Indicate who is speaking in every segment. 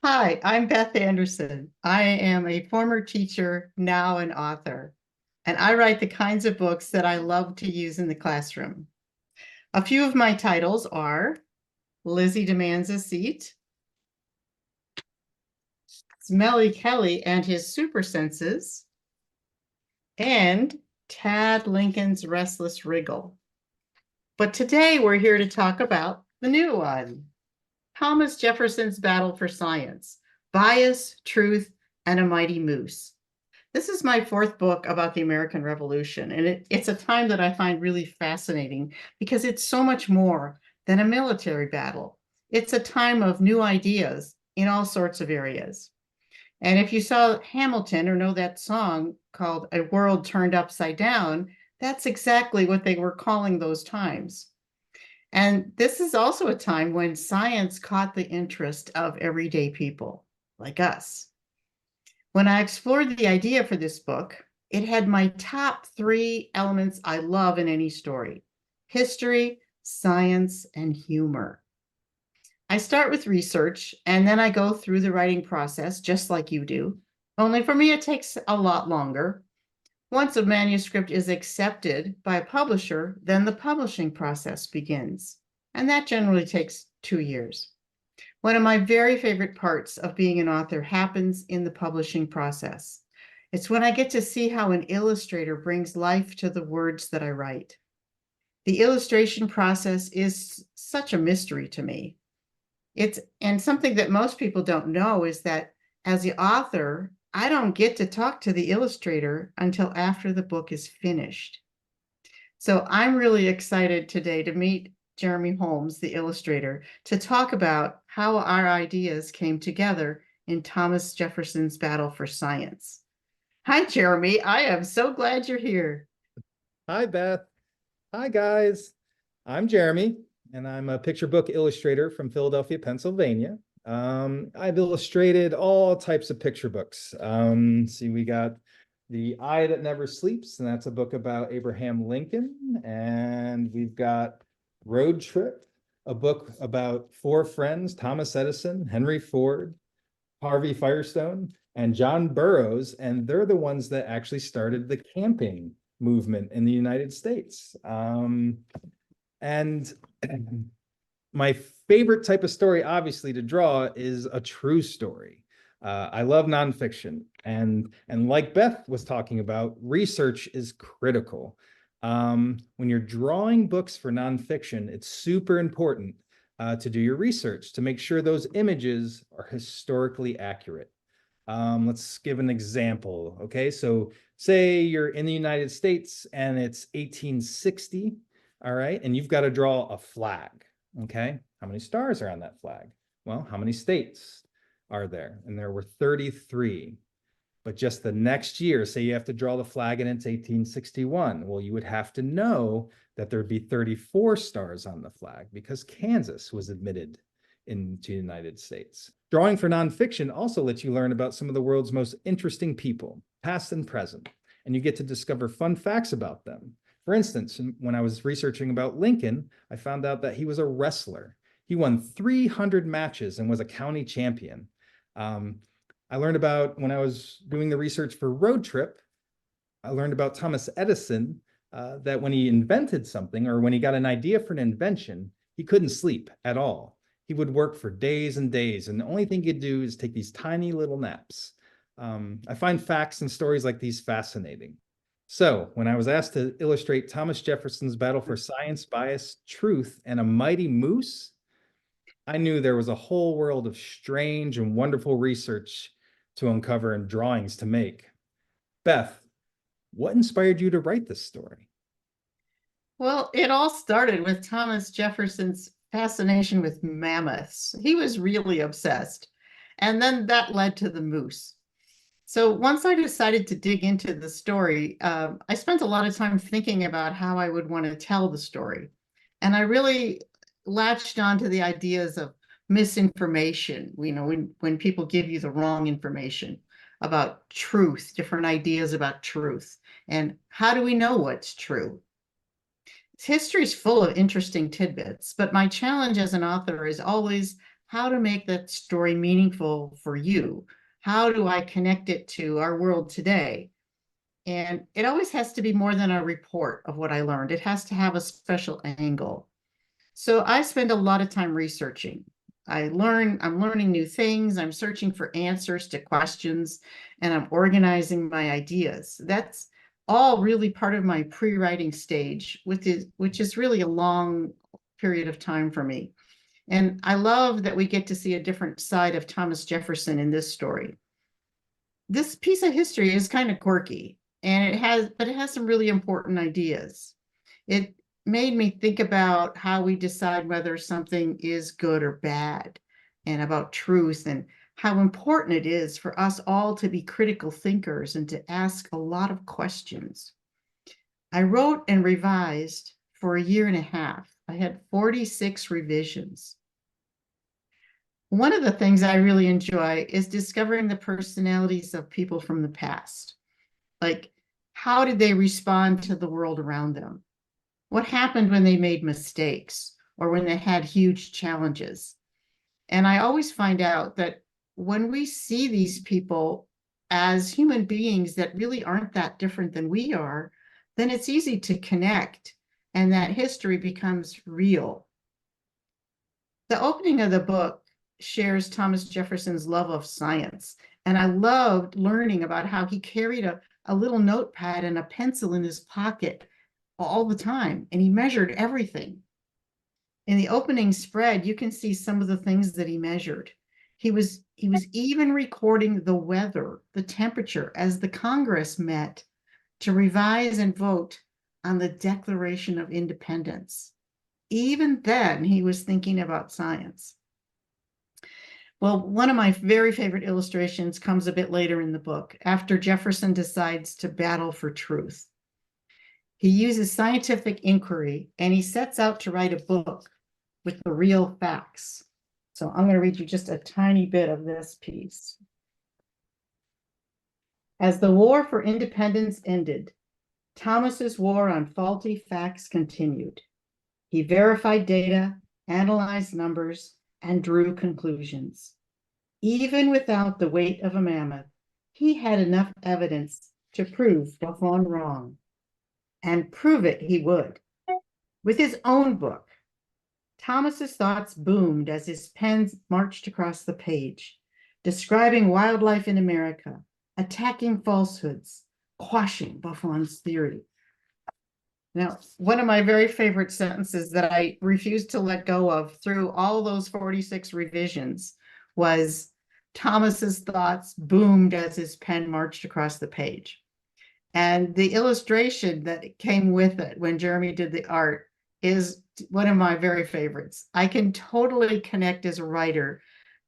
Speaker 1: Hi, I'm Beth Anderson. I am a former teacher, now an author, and I write the kinds of books that I love to use in the classroom. A few of my titles are Lizzie Demands a Seat, Smelly Kelly and His Super Senses, and Tad Lincoln's Restless Wriggle. But today we're here to talk about the new one, Thomas Jefferson's Battle for Science, Bias, Truth, and a Mighty Moose. This is my fourth book about the American Revolution, and it's a time that I find really fascinating because it's so much more than a military battle. It's a time of new ideas in all sorts of areas. And if you saw Hamilton or know that song called A World Turned Upside Down, that's exactly what they were calling those times. And this is also a time when science caught the interest of everyday people like us. When I explored the idea for this book, it had my top three elements I love in any story: history, science, and humor. I start with research, and then I go through the writing process just like you do. Only for me, it takes a lot longer. Once a manuscript is accepted by a publisher, then the publishing process begins, and that generally takes 2 years. One of my very favorite parts of being an author happens in the publishing process. It's when I get to see how an illustrator brings life to the words that I write. The illustration process is such a mystery to me. And something that most people don't know is that as the author, I don't get to talk to the illustrator until after the book is finished. So I'm really excited today to meet Jeremy Holmes, the illustrator, to talk about how our ideas came together in Thomas Jefferson's Battle for Science. Hi, Jeremy. I am so glad you're here.
Speaker 2: Hi, Beth. Hi, guys. I'm Jeremy, and I'm a picture book illustrator from Philadelphia, Pennsylvania. I've illustrated all types of picture books. See, we got The Eye That Never Sleeps, and that's a book about Abraham Lincoln. And we've got Road Trip, a book about four friends, Thomas Edison, Henry Ford, Harvey Firestone, and John Burroughs, and they're the ones that actually started the camping movement in the United States. And my favorite type of story, obviously, to draw is a true story. I love nonfiction, and like Beth was talking about, research is critical. When you're drawing books for nonfiction, it's super important to do your research to make sure those images are historically accurate. Let's give an example. Okay, so say you're in the United States and it's 1860, all right, and you've got to draw a flag. Okay, how many stars are on that flag? Well, how many states are there? And there were 33. But just the next year, say you have to draw the flag and it's 1861. Well, you would have to know that there'd be 34 stars on the flag because Kansas was admitted into the United States. Drawing for nonfiction also lets you learn about some of the world's most interesting people, past and present, and you get to discover fun facts about them. For instance, when I was researching about Lincoln, I found out that he was a wrestler. He won 300 matches and was a county champion. I learned about, when I was doing the research for Road Trip, I learned about Thomas Edison, that when he invented something or when he got an idea for an invention, he couldn't sleep at all. He would work for days and days, and the only thing he'd do is take these tiny little naps. I find facts and stories like these fascinating. So when I was asked to illustrate Thomas Jefferson's Battle for Science, Bias, Truth, and a Mighty Moose, I knew there was a whole world of strange and wonderful research to uncover and drawings to make. Beth, what inspired you to write this story?
Speaker 1: Well, it all started with Thomas Jefferson's fascination with mammoths. He was really obsessed. And then that led to the moose. So once I decided to dig into the story, I spent a lot of time thinking about how I would want to tell the story. And I really latched onto the ideas of misinformation, when people give you the wrong information about truth, different ideas about truth, and how do we know what's true? History is full of interesting tidbits, but my challenge as an author is always, how to make that story meaningful for you. How do I connect it to our world today? And it always has to be more than a report of what I learned. It has to have a special angle. So I spend a lot of time researching. I'm learning new things, I'm searching for answers to questions, and I'm organizing my ideas. That's all really part of my pre-writing stage, which is really a long period of time for me. And I love that we get to see a different side of Thomas Jefferson in this story. This piece of history is kind of quirky, and it has some really important ideas. It made me think about how we decide whether something is good or bad, and about truth, and how important it is for us all to be critical thinkers and to ask a lot of questions. I wrote and revised for a year and a half. I had 46 revisions. One of the things I really enjoy is discovering the personalities of people from the past. Like, how did they respond to the world around them? What happened when they made mistakes or when they had huge challenges? And I always find out that when we see these people as human beings that really aren't that different than we are, then it's easy to connect and that history becomes real. The opening of the book shares Thomas Jefferson's love of science. And I loved learning about how he carried a little notepad and a pencil in his pocket all the time, and he measured everything. In the opening spread, you can see some of the things that he measured. He was even recording the weather, the temperature, as the Congress met to revise and vote on the Declaration of Independence. Even then, he was thinking about science. Well, one of my very favorite illustrations comes a bit later in the book, after Jefferson decides to battle for truth. He uses scientific inquiry and he sets out to write a book with the real facts. So I'm going to read you just a tiny bit of this piece. As the war for independence ended, Thomas's war on faulty facts continued. He verified data, analyzed numbers, and drew conclusions. Even without the weight of a mammoth, he had enough evidence to prove Buffon wrong. And prove it he would. With his own book, Thomas's thoughts boomed as his pen marched across the page, describing wildlife in America, attacking falsehoods, quashing Buffon's theory. Now, one of my very favorite sentences that I refused to let go of through all those 46 revisions was, Thomas's thoughts boomed as his pen marched across the page. And the illustration that came with it when Jeremy did the art is one of my very favorites. I can totally connect as a writer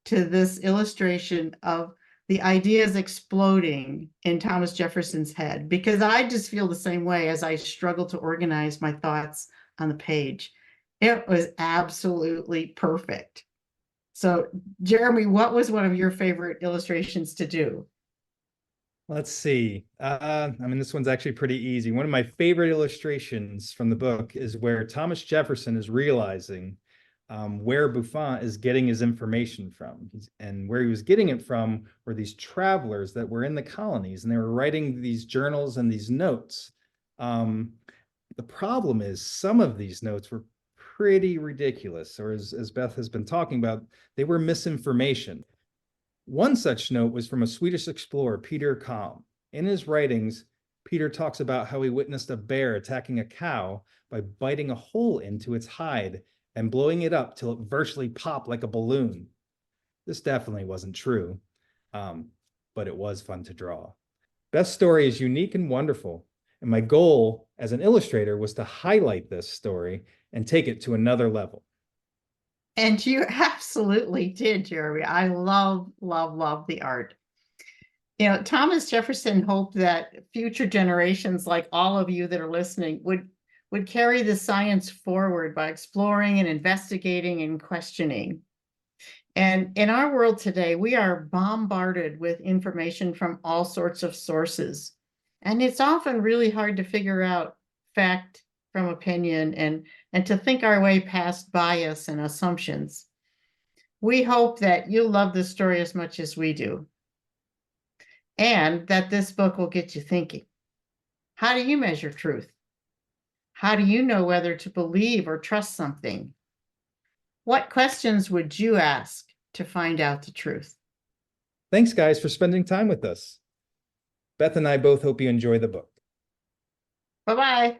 Speaker 1: to this illustration of the ideas exploding in Thomas Jefferson's head, because I just feel the same way as I struggle to organize my thoughts on the page. It was absolutely perfect. So, Jeremy, what was one of your favorite illustrations to do?
Speaker 2: Let's see. This one's actually pretty easy. One of my favorite illustrations from the book is where Thomas Jefferson is realizing where Buffon is getting his information from. And where he was getting it from were these travelers that were in the colonies, and they were writing these journals and these notes. The problem is some of these notes were pretty ridiculous, or as Beth has been talking about, they were misinformation. One such note was from a Swedish explorer, Peter Kalm. In his writings, Peter talks about how he witnessed a bear attacking a cow by biting a hole into its hide and blowing it up till it virtually popped like a balloon. This definitely wasn't true, but it was fun to draw. Beth's story is unique and wonderful, and my goal as an illustrator was to highlight this story and take it to another level.
Speaker 1: And you absolutely did, Jeremy. I love, love, love the art. You know, Thomas Jefferson hoped that future generations, like all of you that are listening, would carry the science forward by exploring and investigating and questioning. And in our world today, we are bombarded with information from all sorts of sources. And it's often really hard to figure out fact from opinion and to think our way past bias and assumptions. We hope that you'll love this story as much as we do, and that this book will get you thinking. How do you measure truth? How do you know whether to believe or trust something? What questions would you ask to find out the truth?
Speaker 2: Thanks, guys, for spending time with us. Beth and I both hope you enjoy the book.
Speaker 1: Bye-bye.